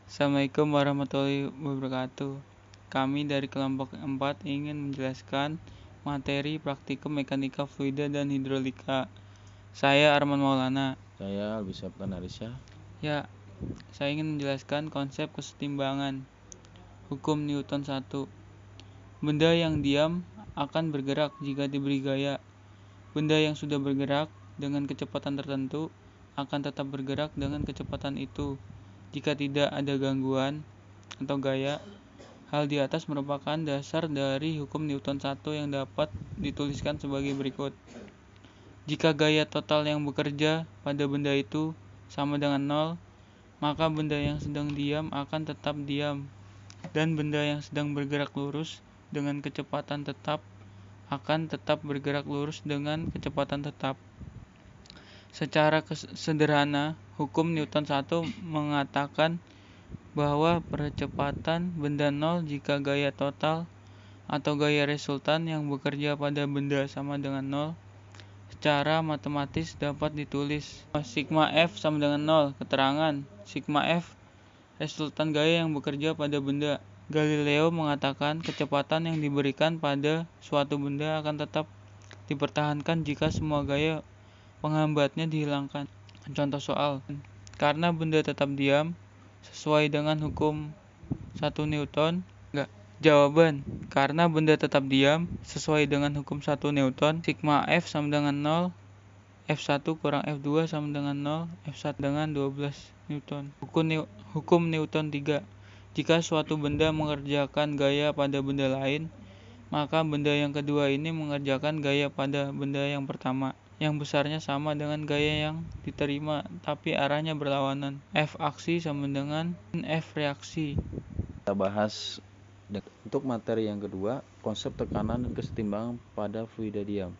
Assalamualaikum warahmatullahi wabarakatuh. Kami dari kelompok 4 ingin menjelaskan materi praktikum mekanika fluida dan hidrolika. Saya Arman Maulana. Saya Albi Septan Arisya. Ya, saya ingin menjelaskan konsep kesetimbangan. Hukum Newton 1. Benda yang diam akan bergerak jika diberi gaya. Benda yang sudah bergerak dengan kecepatan tertentu akan tetap bergerak dengan kecepatan itu. Jika tidak ada gangguan atau gaya, hal di atas merupakan dasar dari hukum Newton 1 yang dapat dituliskan sebagai berikut. Jika gaya total yang bekerja pada benda itu sama dengan 0, maka benda yang sedang diam akan tetap diam, dan benda yang sedang bergerak lurus dengan kecepatan tetap akan tetap bergerak lurus dengan kecepatan tetap. Secara sederhana, hukum Newton 1 mengatakan bahwa percepatan benda 0 jika gaya total atau gaya resultan yang bekerja pada benda sama dengan 0 secara matematis dapat ditulis sigma F sama dengan 0. Keterangan sigma F resultan gaya yang bekerja pada benda. Galileo mengatakan kecepatan yang diberikan pada suatu benda akan tetap dipertahankan jika semua gaya penghambatnya dihilangkan. Contoh soal. Karena benda tetap diam sesuai dengan hukum 1 Newton. Jawaban. Karena benda tetap diam sesuai dengan hukum 1 Newton, sigma F sama dengan 0, F1 kurang F2 sama dengan 0, F1 dengan 12 Newton. Hukum Newton 3. Jika suatu benda mengerjakan gaya pada benda lain, maka benda yang kedua ini mengerjakan gaya pada benda yang pertama, yang besarnya sama dengan gaya yang diterima, tapi arahnya berlawanan. F aksi sama dengan F reaksi. Kita bahas untuk materi yang kedua, konsep tekanan dan kesetimbangan pada fluida diam.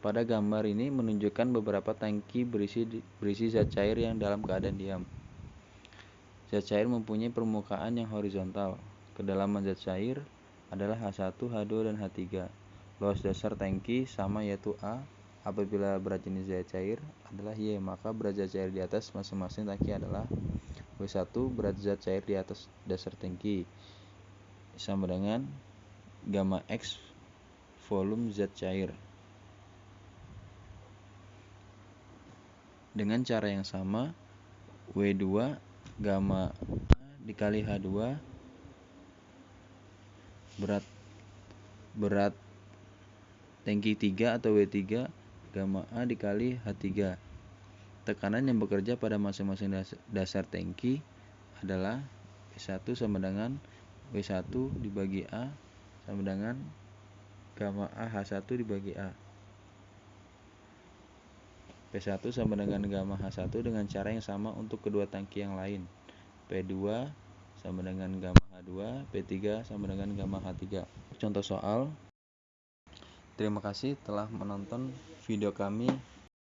Pada gambar ini menunjukkan beberapa tangki berisi zat cair yang dalam keadaan diam. Zat cair mempunyai permukaan yang horizontal. Kedalaman zat cair adalah H1, H2, dan H3. Luas dasar tangki sama yaitu A. Apabila berat jenis zat cair adalah Y, maka berat zat cair di atas masing-masing tangki adalah W1. Berat zat cair di atas dasar tangki sama dengan gamma X volume zat cair. Dengan cara yang sama, W2 gamma A dikali H2 berat tangki 3 atau W3 gamma A dikali H3. Tekanan yang bekerja pada masing-masing dasar tangki adalah W1 sama dengan W1 dibagi A sama dengan gamma A H1 dibagi A. P1 sama dengan gamma H1 dengan cara yang sama untuk kedua tangki yang lain. P2 sama dengan gamma H2, P3 sama dengan gamma H3. Contoh soal. Terima kasih telah menonton video kami.